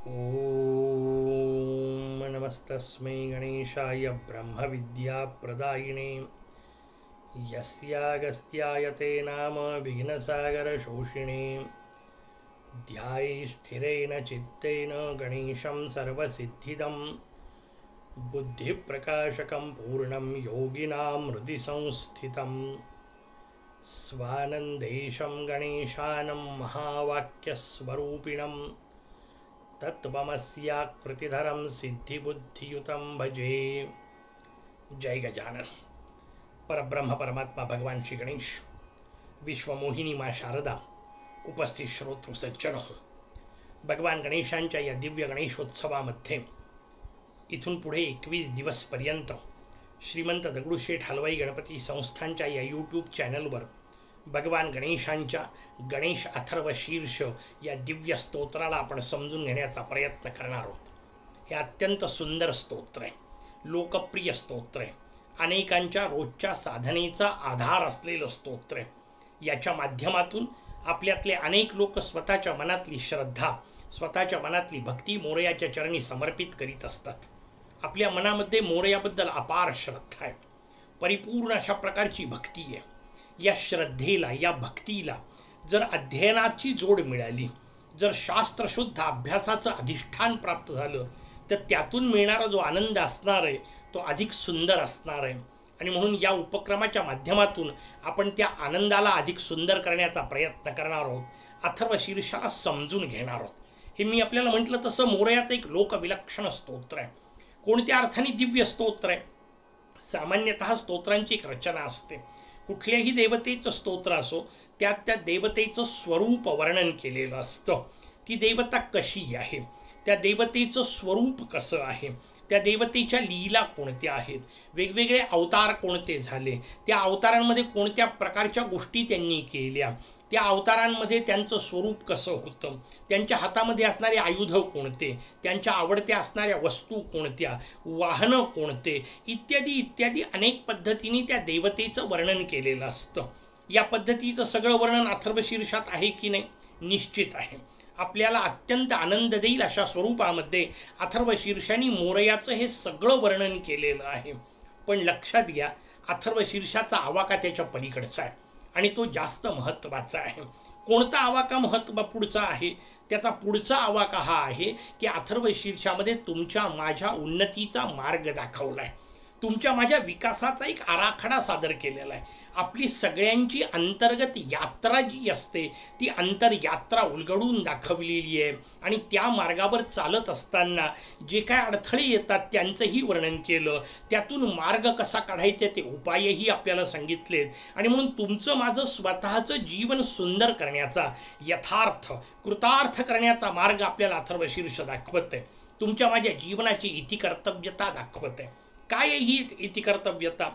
ओम नमस्तस्मै गणेशाय ब्रह्मविद्याप्रदायिने यस्यागस्त्याय ते नाम विघ्नसागरशोषिणे ध्याये स्थिरेण चित्तेन गणेशं सर्वसिद्धिदं बुद्धिप्रकाशकं पूर्णं योगिनां हृदि संस्थितं स्वानन्देशं गणेशानं महावाक्यस्वरूपिणं तत्त्वमस्याकृतिधरं सिद्धिबुद्धियुतं भजे। जय गजानन। परब्रह्म परमात्मा भगवान श्री गणेश, विश्वमोहिनी माँ शारदा, उपस्थित श्रोतृ सज्जन हो, भगवान गणेशांच्या या दिव्य गणेशोत्सवामध्ये इथून पुढे 21 दिवसपर्यंत श्रीमंत दगडूशेठ हलवाई गणपती संस्थांच्या या यूट्यूब चॅनलवर भगवान गणेशांच्या गणेश अथर्व शीर्ष या दिव्य स्तोत्राला आपण समजून घेण्याचा प्रयत्न करणार आहोत। हे अत्यंत सुंदर स्तोत्र आहे, लोकप्रिय स्तोत्र आहे, अनेकांच्या रोजच्या साधनेचा आधार असलेलं स्तोत्र आहे। याच्या माध्यमातून आपल्यातले अनेक लोक स्वतःच्या मनातली श्रद्धा, स्वतःच्या मनातली भक्ती मोरयाच्या चरणी समर्पित करीत असतात। आपल्या मनामध्ये मोरयाबद्दल अपार श्रद्धा आहे, परिपूर्ण अशा प्रकारची भक्ती आहे। या श्रद्धेला, या भक्तीला जर अध्ययनाची जोड मिळाली, जर शास्त्रशुद्ध अभ्यासाचं अधिष्ठान प्राप्त झालं, तर त्यातून मिळणारा जो आनंद असणार आहे तो अधिक सुंदर असणार आहे। आणि म्हणून या उपक्रमाच्या माध्यमातून आपण त्या आनंदाला अधिक सुंदर करण्याचा प्रयत्न करणार आहोत, अथर्व शीर्षाला समजून घेणार आहोत। हे मी आपल्याला म्हटलं तसं मोरयाचं एक लोकविलक्षण स्तोत्र आहे। कोणत्या अर्थाने दिव्य स्तोत्र आहे? सामान्यतः स्तोत्रांची एक रचना असते। कुठल्याही देवतेचं स्तोत्र असो, त्यात त्या देवतेचं स्वरूप वर्णन केलेलं असतं। ती देवता कशी आहे, त्या देवतेचं स्वरूप कसं आहे, त्या देवतेच्या लीला कोणत्या आहेत, वेगवेगळे अवतार कोणते झाले, त्या अवतारांमध्ये कोणत्या प्रकारच्या गोष्टी त्यांनी केल्या, त्या अवतारांमध्ये त्यांचं स्वरूप कसं होतं, त्यांच्या हातामध्ये असणारे आयुध कोणते, त्यांच्या आवडत्या असणाऱ्या वस्तू कोणत्या, वाहनं कोणते, इत्यादी इत्यादी अनेक पद्धतीने त्या देवतेचं वर्णन केलेलं असतं। या पद्धतीचं सगळं वर्णन अथर्व शीर्षात आहे की नाही? निश्चित आहे। आपल्याला अत्यंत आनंद देईल अशा स्वरूपामध्ये अथर्व शीर्षाने मोरयाचं हे सगळं वर्णन केलेलं आहे। पण लक्षात घ्या, अथर्व शीर्षाचा आवाका त्याच्या पलीकडचा आहे आणि तो जास्त महत्त्वाचा आहे। कोणता आवाका पुढचा आहे? त्याचा पुढचा आवाका हा आहे की अथर्व शीर्षामध्ये तुमच्या माझ्या उन्नतीचा मार्ग दाखवला आहे, तुमच्या माझ्या विकासाचा एक आराखडा सादर केलेला आहे। आपली सगळ्यांची अंतर्गत यात्रा जी असते ती अंतरयात्रा उलगडून दाखवलेली आहे आणि त्या मार्गावर चालत असताना जे काय अडथळे येतात त्यांचंही वर्णन केलं, त्यातून मार्ग कसा काढायचा ते उपायही आपल्याला सांगितलेत। आणि म्हणून तुमचं माझं स्वतःचं जीवन सुंदर करण्याचा, यथार्थ कृतार्थ करण्याचा मार्ग आपल्याला अथर्व शीर्ष दाखवत आहे। तुमच्या माझ्या जीवनाची इतिकर्तव्यता दाखवत आहे। काय ही इतिकर्तव्यता?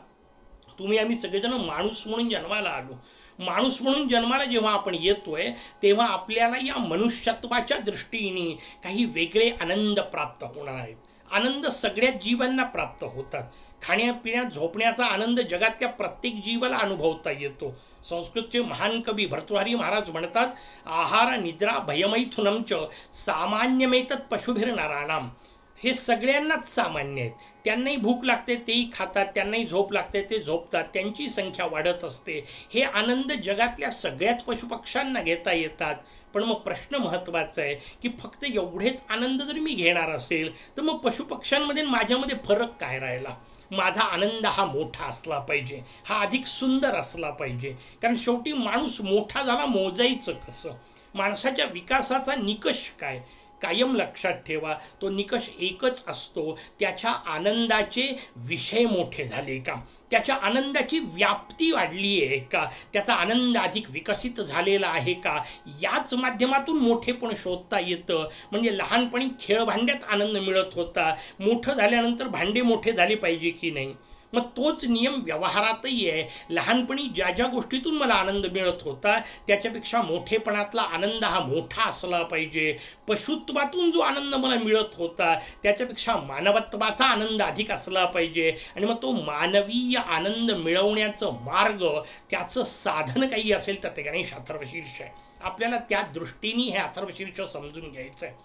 तुम्ही आम्ही सगळेजण माणूस म्हणून जन्माला आलो। माणूस म्हणून जन्माला जेव्हा आपण येतोय तेव्हा आपल्याला या मनुष्यत्वाच्या दृष्टीने काही वेगळे आनंद प्राप्त होणार आहेत। आनंद सगळ्याच जीवांना प्राप्त होतात। खाण्यापिण्यात झोपण्याचा आनंद जगातल्या प्रत्येक जीवाला अनुभवता येतो। संस्कृतचे महान कवी भर्तृहरी महाराज म्हणतात, आहार निद्रा भयमैथुनम च सामान्यमेतत् पशुभिर्नराणाम। हे सगळ्यांनाच सामान्य आहेत। त्यांनाही भूक लागते तेही खातात, त्यांनाही झोप लागते ते झोपतात, त्यांची संख्या वाढत असते। हे आनंद जगातल्या सगळ्याच पशुपक्ष्यांना घेता येतात। पण मग प्रश्न महत्त्वाचा आहे की फक्त एवढेच आनंद जर मी घेणार असेल तर मग पशुपक्ष्यांमध्ये माझ्यामध्ये फरक काय राहिला? माझा आनंद हा मोठा असला पाहिजे, हा अधिक सुंदर असला पाहिजे। कारण शेवटी माणूस मोठा झाला, मोजायचं कसं? माणसाच्या विकासाचा निकष काय? कायम लक्षात ठेवा, तो निकष एकच असतो, त्याच्या आनंदाचे विषय मोठे झाले का, त्याच्या आनंदाची व्याप्ती वाढली आहे का, त्याचा आनंद अधिक विकसित झालेला आहे का, याच माध्यमातून मोठेपण शोधता येतं। म्हणजे लहानपणी खेळभांड्यात आनंद मिळत होता, मोठं झाल्यानंतर भांडे मोठे झाले पाहिजे की नाही? मग तोच नियम व्यवहारातही आहे। लहानपणी ज्या ज्या गोष्टीतून मला आनंद मिळत होता त्याच्यापेक्षा मोठेपणातला आनंद हा मोठा असला पाहिजे। पशुत्वातून जो आनंद मला मिळत होता त्याच्यापेक्षा मानवत्वाचा आनंद अधिक असला पाहिजे। आणि मग तो मानवीय आनंद मिळवण्याचं मार्ग, त्याचं साधन काही असेल तर ते गणेश अथर्व शीर्ष आहे। आपल्याला त्या दृष्टीने हे अथर्व शीर्ष समजून घ्यायचं आहे।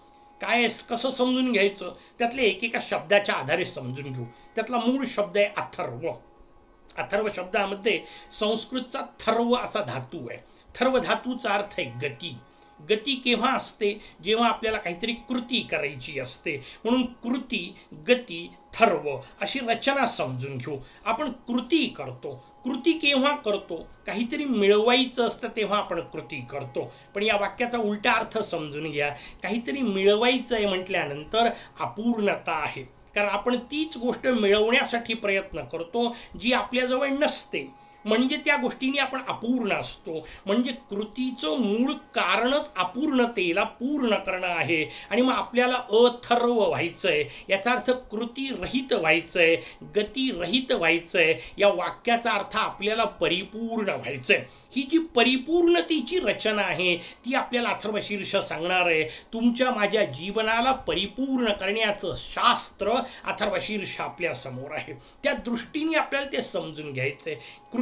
काय कसं समजून घ्यायचं, त्यातल्या एकेका शब्दाच्या आधारे समजून घेऊ. त्यातला मूळ शब्द आहे अथर्व. अथर्व शब्दामध्ये संस्कृतचा थर्व असा धातू आहे. थर्व धातूचा अर्थ आहे गती. गती केव्हा असते, जेव्हा आपल्याला काहीतरी कृती करायची असते. म्हणून कृती, गती, थर्व अशी रचना समजून घेऊ. आपण कृती करतो. कृती केव्हा करतो, काहीतरी मिळवायचं असतं तेव्हा आपण कृती करतो. पण या वाक्याचा उलटा अर्थ समजून घ्या. काहीतरी मिळवायचं आहे म्हटल्यानंतर अपूर्णता आहे, कारण आपण तीच गोष्ट मिळवण्यासाठी प्रयत्न करतो जी आपल्याजवळ नसते. म्हणजे त्या गोष्टीने आपण अपूर्ण असतो. म्हणजे कृतीचं मूळ कारणच अपूर्णतेला पूर्ण करणं आहे. आणि मग आपल्याला अथर्व व्हायचंय, याचा अर्थ कृती रहित व्हायचंय, गती रहित व्हायचंय. या वाक्याचा अर्थ आपल्याला परिपूर्ण व्हायचंय. ही जी परिपूर्णतेची रचना आहे ती आपल्याला अथर्वशीर्ष सांगणार आहे. तुमच्या माझ्या जीवनाला परिपूर्ण करण्याचं शास्त्र अथर्वशीर्ष आपल्या समोर आहे. त्या दृष्टीने आपल्याला ते समजून घ्यायचंय.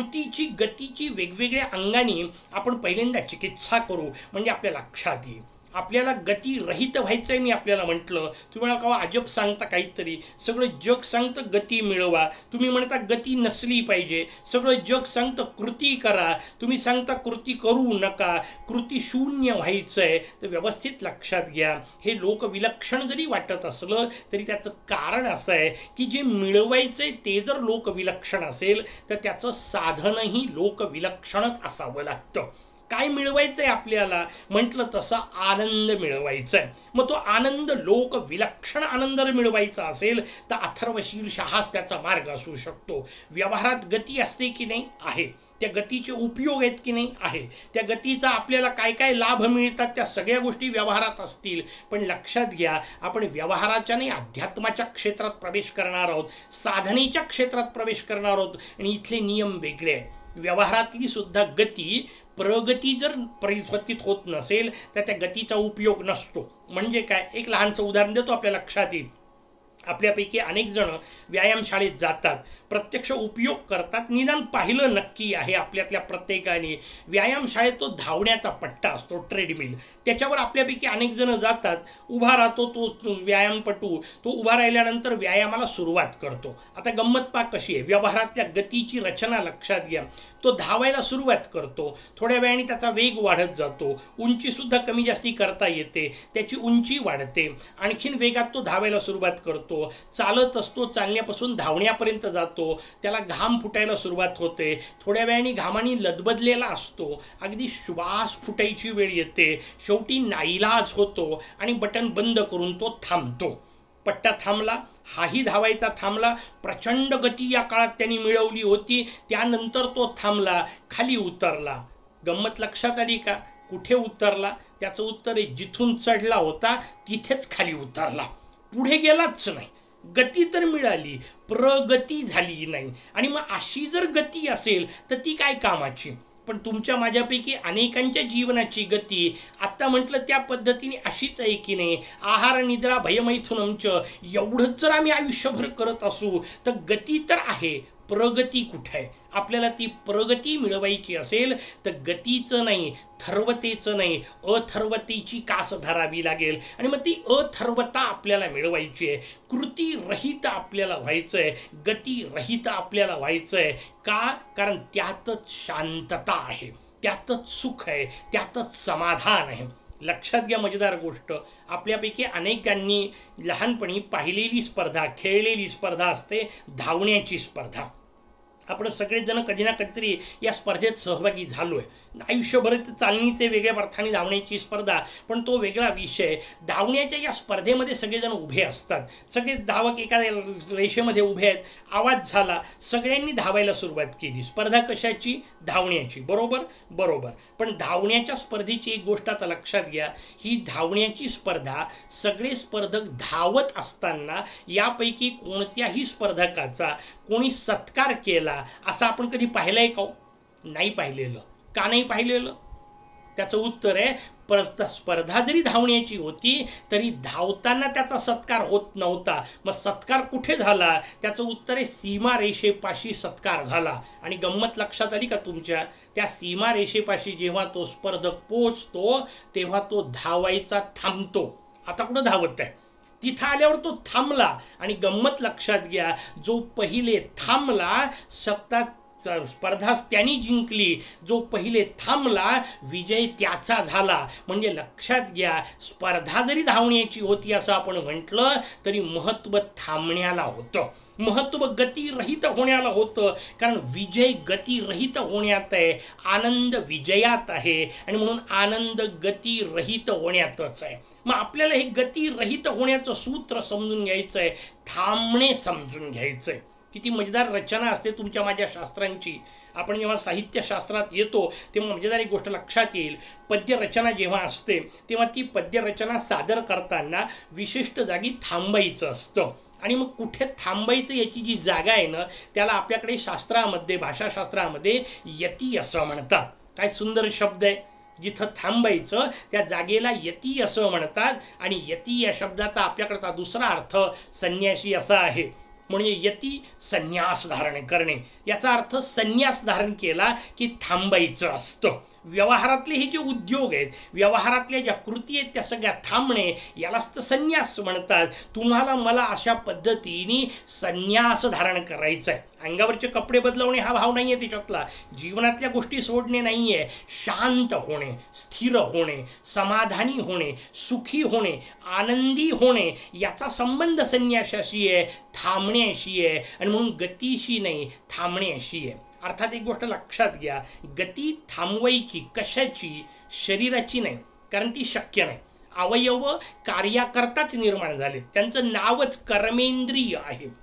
कृतीची, गतीची वेगवेगळ्या अंगाने आपण पहिल्यांदा चिकित्सा करू, म्हणजे आपल्या लक्षात येईल. आपल्याला गती रहित व्हायचंय. मी आपल्याला म्हटलं, तुम्ही म्हणा का अजब सांगता काहीतरी, सगळं जग सांगतं गती मिळवा, तुम्ही म्हणता गती नसली पाहिजे. सगळं जग सांगतं कृती करा, तुम्ही सांगता कृती करू नका, कृती शून्य व्हायचंय. तर व्यवस्थित लक्षात घ्या, हे लोकविलक्षण जरी वाटत असलं तरी त्याचं कारण असं आहे की जे मिळवायचंय ते जर लोकविलक्षण असेल तर त्याचं साधनही लोकविलक्षणच असावं लागतं. काय मिळवायचंय आपल्याला, म्हटलं तसा आनंद मिळवायचा आहे. मग तो आनंद लोक विलक्षण आनंद मिळवायचा असेल तर अथर्वशीर्ष हाच त्याचा मार्ग असू शकतो. व्यवहारात गती असते की नाही, आहे. त्या गतीचे उपयोग आहेत की नाही, आहे. त्या गतीचा आपल्याला काय काय लाभ मिळतात, त्या सगळ्या गोष्टी व्यवहारात असतील. पण लक्षात घ्या, आपण व्यवहाराच्या नाही अध्यात्माच्या क्षेत्रात प्रवेश करणार आहोत, साधनेच्या क्षेत्रात प्रवेश करणार आहोत. आणि इथले नियम वेगळे आहेत. व्यवहारातली सुद्धा गती, प्रगती जर परिस्थितीत होत नसेल तर त्या गतीचा उपयोग नसतो. म्हणजे काय, एक लहानचं उदाहरण देतो, आपल्या लक्षात येईल. आपल्यापैकी अनेक जण व्यायामशाळेत जातात, प्रत्यक्ष उपयोग करतात, निदान पाहिलं नक्की आहे आपल्यातल्या प्रत्येकाने. व्यायामशाळेत तो धावण्याचा पट्टा असतो, ट्रेडमिल, त्याच्यावर आपल्यापैकी अनेक जण जातात. उभा राहतो तो व्यायामपटू, तो उभा राहिल्यानंतर व्यायामाला सुरुवात करतो. आता गंमत पा कशी आहे, व्यवहारातल्या गतीची रचना लक्षात घ्या. तो धावायला सुरुवात करतो, थोड्या वेळाने त्याचा वेग वाढत जातो, उंचीसुद्धा कमी जास्ती करता येते, त्याची उंची वाढते, आणखीन वेगात तो धावायला सुरुवात करतो, चालत असतो, चालण्यापासून धावण्यापर्यंत जातो, त्याला घाम फुटायला सुरुवात होते, थोड्या वेळाने घामाने लदबदलेला असतो, अगदी श्वास फुटायची वेळ येते, शेवटी नाईलाज होतो आणि बटन बंद करून तो थांबतो. पट्टा थांबला, हाही धावायचा थांबला, प्रचंड गती या काळात त्यांनी मिळवली होती, त्यानंतर तो थांबला, खाली उतरला. गंमत लक्षात आली का, कुठे उतरला, त्याचं उत्तर आहे जिथून चढला होता तिथेच खाली उतरला, पुढे गेलाच नाही. गती तर मिळाली, प्रगती झाली नाही. आणि मग अशी जर गती असेल तर ती काय कामाची. पण तुमच्या माझ्यापैकी अनेकांच्या जीवनाची गती आत्ता म्हटलं त्या पद्धतीने अशीच आहे की नाही. आहार निद्रा भयमैथुनंच एवढंच जर आम्ही आयुष्यभर करत असू तर गती तर आहे, प्रगती कुठे आहे. आपल्याला ती प्रगती मिळवायची असेल तर गतीचं नाही, थर्वतेचं नाही, अथर्वतेची कास धरावी लागेल. आणि मग ती अथर्वता आपल्याला मिळवायची आहे. कृती रहित आपल्याला व्हायचं आहे, गती रहित आपल्याला व्हायचं आहे. का, कारण त्यातच शांतता आहे, त्यातच सुख आहे, त्यातच समाधान आहे. लक्षात घ्या, मजेदार गोष्ट, आपल्यापैकी अनेकांनी लहानपणी पाहिलेली स्पर्धा, खेळलेली स्पर्धा असते धावण्याची स्पर्धा. आपण सगळेजण कधी ना कधीतरी या स्पर्धेत सहभागी झालोय. आयुष्यभर चालणीचे वेगळ्या अर्थाने धावण्याची स्पर्धा, पण तो वेगळा विषय. धावण्याच्या या स्पर्धेमध्ये सगळेजण उभे असतात, सगळे धावक एका रेषेमध्ये उभे आहेत, आवाज झाला, सगळ्यांनी धावायला सुरुवात केली. स्पर्धा कशाची, धावण्याची, बरोबर बरोबर. पण धावण्याच्या स्पर्धेची एक गोष्ट आता लक्षात घ्या, ही धावण्याची स्पर्धा सगळे स्पर्धक धावत असताना यापैकी कोणत्याही स्पर्धकाचा कोणी सत्कार केला असं आपण कधी पाहिलंय का? नाही पाहिलेलं. का नाही पाहिलेलं, त्याचं उत्तर आहे स्पर्धा जरी धावण्याची होती तरी धावताना त्याचा सत्कार होत नव्हता. मग सत्कार कुठे झाला, त्याचं उत्तर आहे सीमारेषेपाशी सत्कार झाला. आणि गंमत लक्षात आली का तुमच्या, त्या सीमारेषेपाशी जेव्हा तो स्पर्धक पोहोचतो तेव्हा तो धावायचा थांबतो. आता कुठं धावत आहे. तिथं आल्यावर तो थांबला आणि गंमत लक्षात घ्या, जो पहिले थांबला स्पर्धा त्यांनी जिंकली, जो पहिले थांबला विजय त्याचा झाला. म्हणजे लक्षात घ्या, स्पर्धा जरी धावण्याची होती असं आपण म्हटलं तरी महत्त्व थांबण्याला होतं, महत्त्व गतिरहित होण्याला होतं. कारण विजय गतिरहित होण्यात आहे, आनंद विजयात आहे आणि म्हणून आनंद गतिरहित होण्यातच आहे. मग आपल्याला हे गतिरहित होण्याचं सूत्र समजून घ्यायचं आहे, थांबणे समजून घ्यायचं आहे. किती मजेदार रचना असते तुमच्या माझ्या शास्त्रांची. आपण जेव्हा साहित्यशास्त्रात येतो तेव्हा मजेदार एक गोष्ट लक्षात येईल. पद्यरचना जेव्हा असते तेव्हा ती पद्यरचना सादर करताना विशिष्ट जागी थांबायचं असतं. आणि मग कुठे थांबायचं याची जी जागा आहे ना, त्याला आपल्याकडे शास्त्रामध्ये, भाषाशास्त्रामध्ये यती असं म्हणतात. काय सुंदर शब्द आहे. जिथं थांबायचं त्या जागेला यती असं म्हणतात. आणि यती या शब्दाचा आपल्याकडचा दुसरा अर्थ संन्यासी असा आहे. म्हणजे यती संन्यास धारण करणे, याचा अर्थ संन्यास धारण केला की थांबायचं असतं. व्यवहारातले हे जे उद्योग आहेत, व्यवहारातल्या ज्या कृती आहेत त्या सगळ्या थांबणे, यालाच तर संन्यास म्हणतात. तुम्हाला मला अशा पद्धतीने संन्यास धारण करायचं आहे. अंगावरचे कपडे बदलवणे हा भाव नाही आहे त्याच्यातला, जीवनातल्या गोष्टी सोडणे नाही आहे. शांत होणे, स्थिर होणे, समाधानी होणे, सुखी होणे, आनंदी होणे, याचा संबंध संन्यासाशी आहे, थांबण्याशी आहे. आणि म्हणून गतीशी नाही, थांबण्याशी आहे. अर्थात एक गोष्ट लक्षात घ्या, गती थांबवायची कशाची? शरीराची नाही, कारण ती शक्य नाही. अवयव कार्याकरताच निर्माण झाले, त्यांचं नावच कर्मेंद्रिय आहे.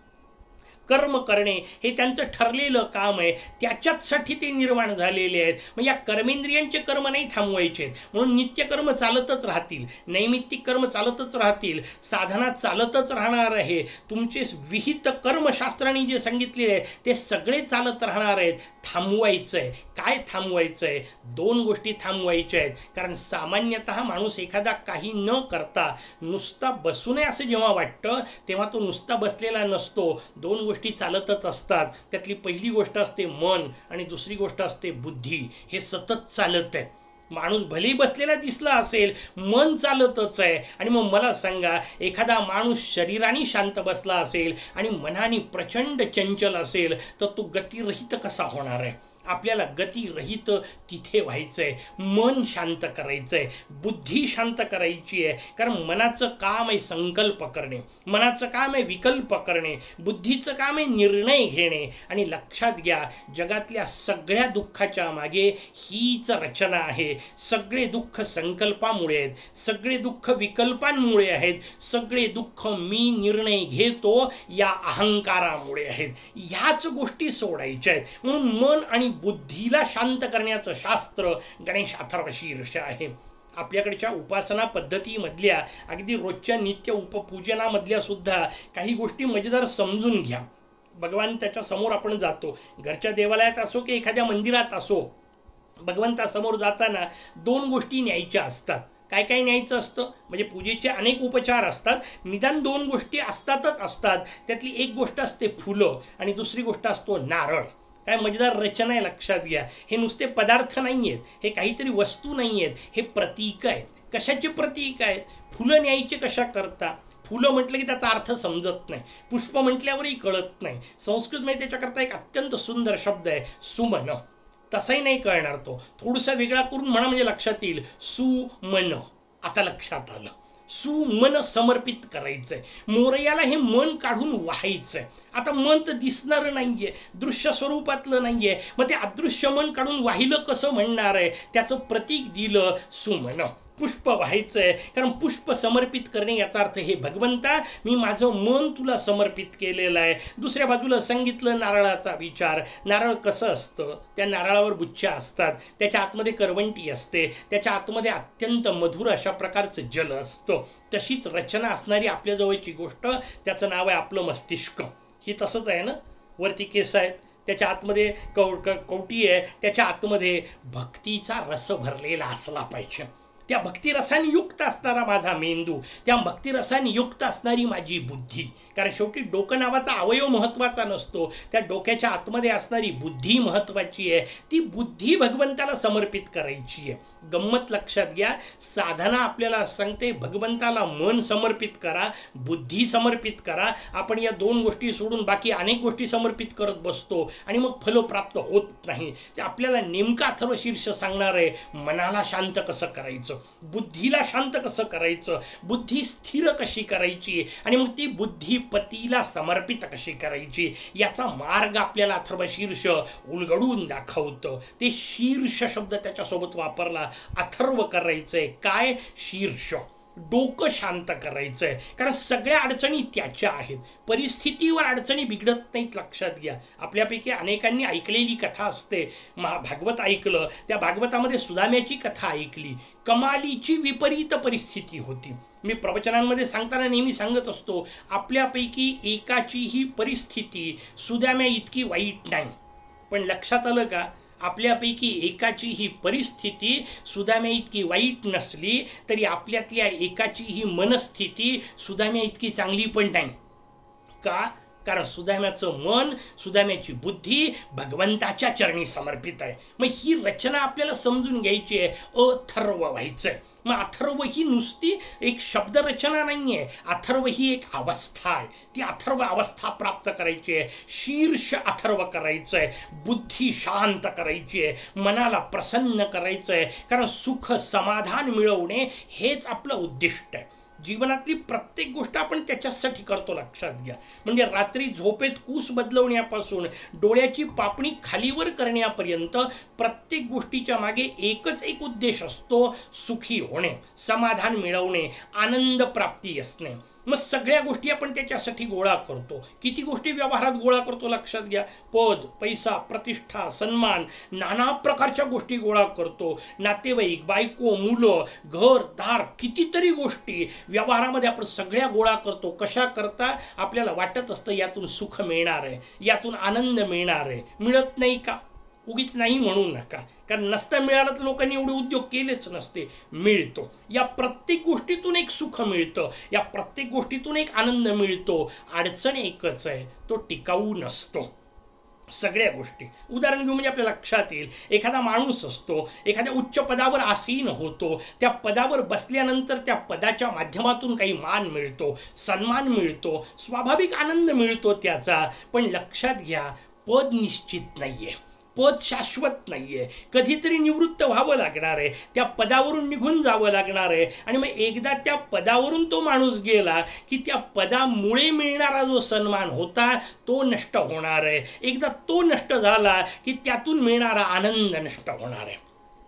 कर्म करणे हे त्यांचं ठरलेलं काम आहे, त्याच्याचसाठी ते निर्माण झालेले आहेत. मग या कर्मेंद्रियांचे कर्म नाही थांबवायचे, म्हणून नित्यकर्म चालतच राहतील, नैमित्तिक कर्म चालतच राहतील, साधना चालतच राहणार आहे. तुमचे विहित कर्मशास्त्राने जे सांगितलेले आहे ते सगळे चालत राहणार आहेत. थांबवायचं आहे. काय थांबवायचं आहे? दोन गोष्टी थांबवायच्या आहेत. कारण सामान्यतः माणूस एखादा काही न करता नुसता बसू नये असं जेव्हा वाटतं तेव्हा तो नुसता बसलेला नसतो. दोन गोष्टी चालतच असतात. त्यातली पहिली गोष्ट असते मन आणि दुसरी गोष्ट असते बुद्धी. हे सतत चालत आहे. माणूस भलेही बसलेला दिसला असेल, मन चालतच आहे. आणि मग मला सांगा, एखादा माणूस शरीराने शांत बसला असेल आणि मनाने प्रचंड चंचल असेल तर तो गतिरहित कसा होणार आहे? आपल्याला गतिरहित तिथे व्हायचंय, मन शांत करायचंय, बुद्धी शांत करायची आहे. कारण मनाचं काम आहे संकल्प करणे, मनाचं काम आहे विकल्प करणे, बुद्धीचं काम आहे निर्णय घेणे. आणि लक्षात घ्या, जगातल्या सगळ्या दुःखाच्या मागे हीच रचना आहे. सगळे दुःख संकल्पामुळे आहेत, सगळे दुःख विकल्पांमुळे आहेत, सगळे दुःख मी निर्णय घेतो या अहंकारामुळे आहेत. ह्याच गोष्टी सोडायच्या आहेत. म्हणून मन आणि बुद्धीला शांत करण्याचं शास्त्र गणेश अथर्वशीर्ष आहे. आपल्याकडच्या उपासना पद्धतीमधल्या, अगदी रोजच्या नित्य उपपूजनामधल्या सुद्धा काही गोष्टी मजेदार समजून घ्या. भगवान त्याच्या समोर आपण जातो, घरच्या देवालयात असो की एखाद्या मंदिरात असो, भगवंतासमोर जाताना दोन गोष्टी न्यायच्या असतात. काय काय न्यायचं असतं? म्हणजे पूजेचे अनेक उपचार असतात, निदान दोन गोष्टी असतातच असतात. त्यातली एक गोष्ट असते फुलं आणि दुसरी गोष्ट असतो नारळ. काय मजेदार रचना आहे, लक्षात घ्या. हे नुसते पदार्थ नाही आहेत, हे काहीतरी वस्तू नाही आहेत, हे प्रतीक आहेत. कशाचे प्रतीक आहेत? फुलं न्यायचे कशा करता? फुलं म्हटलं की त्याचा अर्थ समजत नाही, पुष्प म्हटल्यावरही कळत नाही. संस्कृतमध्ये त्याच्याकरता एक अत्यंत सुंदर शब्द आहे, सुमन. तसाही नाही कळणार तो, थोडासा वेगळा करून म्हणा म्हणजे लक्षात येईल. सुमन. आता लक्षात आलं. सुमन समर्पित करायचंय. मोरयाला हे मन काढून व्हायचंय. आता मन तर दिसणार नाहीये, दृश्य स्वरूपातलं नाहीये, मग ते अदृश्य मन काढून वाहिलं कसं म्हणणार आहे? त्याचं प्रतीक दिलं सुमन. पुष्प व्हायचंय, कारण पुष्प समर्पित करणे याचा अर्थ हे भगवंता मी माझं मन तुला समर्पित केलेलं आहे. दुसऱ्या बाजूला सांगितलं नारळाचा विचार. नारळ कसं असतं? त्या नारळावर गुच्छा असतात, त्याच्या आतमध्ये करवंटी असते, त्याच्या आतमध्ये अत्यंत मधुर अशा प्रकारचं जल असतं. तशीच रचना असणारी आपल्या जवळची गोष्ट, त्याचं नाव आहे आपलं मस्तिष्क. ही तसंच आहे ना, वरती केस आहेत, त्याच्या आतमध्ये कवटी आहे, त्याच्या आतमध्ये भक्तीचा रस भरलेला असला पाहिजे. त्या भक्तिरसाने युक्त असणारा माझा मेंदू, त्या भक्तिरसाने युक्त असणारी माझी बुद्धी. कारण शेवटी डोकं नावाचा अवयव महत्त्वाचा नसतो, त्या डोक्याच्या आतमध्ये असणारी बुद्धी महत्त्वाची आहे. ती बुद्धी भगवंताला समर्पित करायची आहे. गंमत लक्षात घ्या, साधना आपल्याला सांगते भगवंताला मन समर्पित करा, बुद्धी समर्पित करा. आपण या दोन गोष्टी सोडून बाकी अनेक गोष्टी समर्पित करत बसतो आणि मग फल प्राप्त होत नाही. ते आपल्याला नेमका अथर्वशीर्ष सांगणार आहे, मनाला शांत कसं करायचं, बुद्धीला शांत कसं करायचं, बुद्धी स्थिर कशी करायची आणि मग ती बुद्धी पतीला समर्पित कशी करायची, याचा मार्ग आपल्याला अथर्वशीर्ष उलगडून दाखवतं. ते शीर्ष शब्द त्याच्यासोबत वापरला. अथर्व करायचंय काय, शीर्ष, डोकं शांत करायचंय. कारण सगळ्या अडचणी त्याच्या आहेत, परिस्थितीवर अडचणी बिघडत नाहीत. लक्षात घ्या, आपल्यापैकी अनेकांनी ऐकलेली कथा असते, भागवत ऐकलं, त्या भागवतामध्ये सुदाम्याची कथा ऐकली. कमालीची विपरीत परिस्थिती होती. मी प्रवचनांमध्ये सांगताना नेहमी सांगत असतो, आपल्यापैकी एकाचीही परिस्थिती सुदाम्या इतकी वाईट नाही. पण लक्षात आलं का, आपल्यापैकी एकाची ही परिस्थिती सुदाम्या इतकी वाईट नसली तरी आपल्यातल्या एकाची ही मनस्थिती सुदाम्या इतकी चांगली पण नाही. का? कारण सुदाम्याचं मन, सुदाम्याची बुद्धी भगवंताच्या चरणी समर्पित आहे. मग ही रचना आपल्याला समजून घ्यायची आहे, अथर्व व्हायचंय. मग अथर्व ही नुसती एक शब्दरचना नाही आहे, अथर्व ही एक अवस्था आहे. ती अथर्व अवस्था प्राप्त करायची आहे, शीर्ष अथर्व करायचं आहे, बुद्धी शांत करायची आहे, मनाला प्रसन्न करायचं आहे. कारण सुख समाधान मिळवणे हेच आपलं उद्दिष्ट आहे. जीवनातली प्रत्येक गोष्ट आपण त्याच्यासाठी करतो. लक्षात घ्या, म्हणजे रात्री झोपेत कूस बदलवण्यापासून डोळ्याची पापणी खालीवर करण्यापर्यंत प्रत्येक गोष्टीच्या मागे एकच एक उद्देश असतो, सुखी होणे, समाधान मिळवणे, आनंद प्राप्ती असणे. मग सगळ्या गोष्टी आपण त्याच्यासाठी गोळा करतो. किती गोष्टी व्यवहारात गोळा करतो लक्षात घ्या, पद, पैसा, प्रतिष्ठा, सन्मान, नाना प्रकारच्या गोष्टी गोळा करतो. नातेवाईक, बायको, मुलं, घर दार, कितीतरी गोष्टी व्यवहारामध्ये आपण सगळ्या गोळा करतो. कशा करता? आपल्याला वाटत असतं यातून सुख मिळणार आहे, यातून आनंद मिळणार आहे. मिळत नाही का? उगीच नाही म्हणू नका, कारण नसता मिळालं तर लोकांनी एवढे उद्योग केलेच नसते. मिळतो, या प्रत्येक गोष्टीतून एक सुख मिळतं, या प्रत्येक गोष्टीतून एक आनंद मिळतो. अडचण एकच आहे, तो टिकाऊ नसतो. सगळ्या गोष्टी उदाहरण घेऊ म्हणजे आपल्या लक्षात येईल, एखादा माणूस असतो, एखाद्या उच्च पदावर आसीन होतो, त्या पदावर बसल्यानंतर त्या पदाच्या माध्यमातून काही मान मिळतो, सन्मान मिळतो, स्वाभाविक आनंद मिळतो त्याचा. पण लक्षात घ्या, पद निश्चित नाहीये, पद शाश्वत नाहीये, कधीतरी निवृत्त व्हावं लागणार आहे, त्या पदावरून निघून जावं लागणार आहे. आणि मग एकदा त्या पदावरून तो माणूस गेला की त्या पदामुळे मिळणारा जो सन्मान होता तो नष्ट होणार आहे. एकदा तो नष्ट झाला की त्यातून मिळणारा आनंद नष्ट होणार आहे.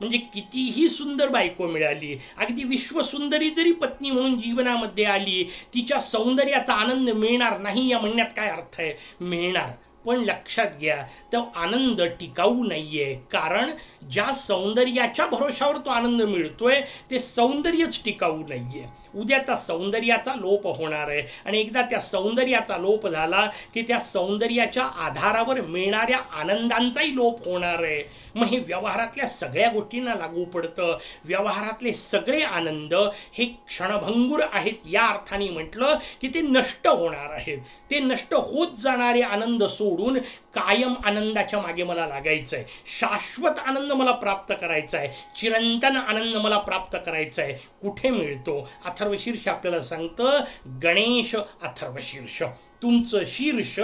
म्हणजे कितीही सुंदर बायको मिळाली, अगदी विश्वसुंदरी जरी पत्नी म्हणून जीवनामध्ये आली, तिच्या सौंदर्याचा आनंद मिळणार नाही या म्हणण्यात काय अर्थ आहे? मिळणार, पण लक्षात घ्या, तो आनंद टिकाऊ नाहीये. कारण ज्या सौंदर्याच्या भरोशावर तो आनंद मिळतोय ते सौंदर्यच टिकाऊ नाहीये. उद्या त्या सौंदर्याचा लोप होणार आहे आणि एकदा त्या सौंदर्याचा लोप झाला की त्या सौंदर्याच्या आधारावर मिळणाऱ्या आनंदांचाही लोप होणार आहे. मग हे व्यवहारातल्या सगळ्या गोष्टींना लागू पडतं. व्यवहारातले सगळे आनंद हे क्षणभंगूर आहेत या अर्थाने म्हटलं की ते नष्ट होणार आहेत. ते नष्ट होत जाणारे आनंद सोडून कायम आनंदाच्या मागे मला लागायचं आहे, शाश्वत आनंद मला प्राप्त करायचा आहे, चिरंतन आनंद मला प्राप्त करायचा आहे. कुठे मिळतो? अथर्वशीर्ष आपल्याला सांगतं, गणेश अथर्वशीर्ष. तुमचं शीर्ष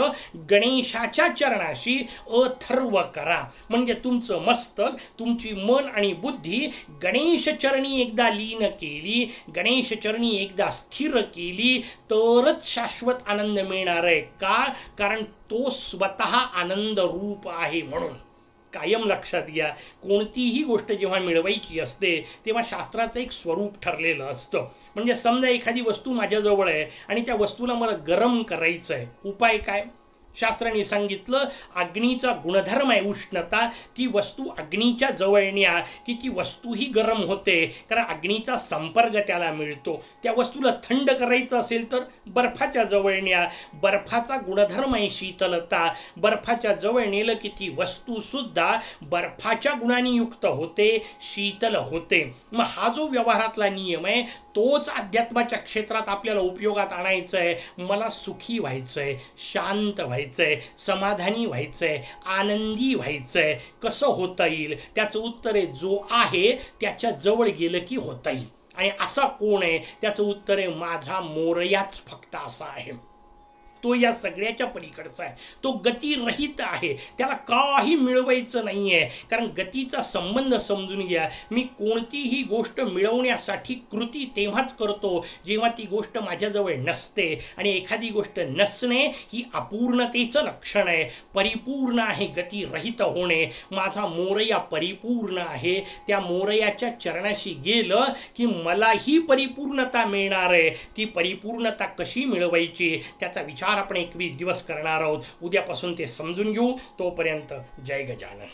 गणेशाच्या चरणाशी अथर्व करा. म्हणजे तुमचं मस्तक, तुमची मन आणि बुद्धी गणेश चरणी एकदा लीन केली, गणेश चरणी एकदा स्थिर केली तरच शाश्वत आनंद मिळणार आहे. का? कारण तो स्वतः आनंद रूप आहे. म्हणून कायम लक्षात घ्या, कोणतीही गोष्ट जेव्हा मिळवायची असते तेव्हा शास्त्राचं एक स्वरूप ठरलेलं असतं. म्हणजे समजा एखादी वस्तू माझ्याजवळ आहे आणि त्या वस्तूला मला गरम करायचं आहे, उपाय काय? शास्त्राने सांगितलं, अग्नीचा गुणधर्म आहे उष्णता. ती वस्तू अग्नीच्या जवळ न्या की ती वस्तूही गरम होते, कारण अग्नीचा संपर्क त्याला मिळतो. त्या वस्तूला थंड करायचं असेल तर बर्फाच्या जवळ न्या. बर्फाचा गुणधर्म आहे शीतलता. बर्फाच्या जवळ नेलं की ती वस्तूसुद्धा बर्फाच्या गुणांनी युक्त होते, शीतल होते. मग हा जो व्यवहारातला नियम आहे तोच अध्यात्माच्या क्षेत्रात आपल्याला उपयोगात आणायचा आहे. मला सुखी व्हायचं आहे, शांत व्हायचं व्हायचंय, समाधानी व्हायचंय, आनंदी व्हायचंय, कसं होता येईल? त्याचं उत्तर आहे जो आहे त्याच्या जवळ गेलं की होता येईल. आणि असा कोण आहे? त्याचं उत्तर आहे माझा मोरयाच फक्त असा आहे. तो या सगळ्याच्या पलीकडचा आहे. तो गतिरहित आहे. त्याला काही मिळवायचं नाहीये. कारण गतीचा संबंध समजून घ्या. मी कोणतीही गोष्ट मिळवण्यासाठी कृती तेव्हाच करतो जेव्हा ती गोष्ट माझ्याजवळ नसते. आणि एखादी गोष्ट नसणे ही अपूर्णतेचं लक्षण आहे. परिपूर्ण आहे गतिरहित होणे. माझा मोरया परिपूर्ण आहे. त्या मोरयाच्या चरणाशी गेलं की मलाही परिपूर्णता मिळणार आहे. ती परिपूर्णता कशी मिळवायची त्याचा विचार आपण 21 दिवस करणार आहोत. उद्यापासून ते समजून घेऊ. तोपर्यंत जय गजानन.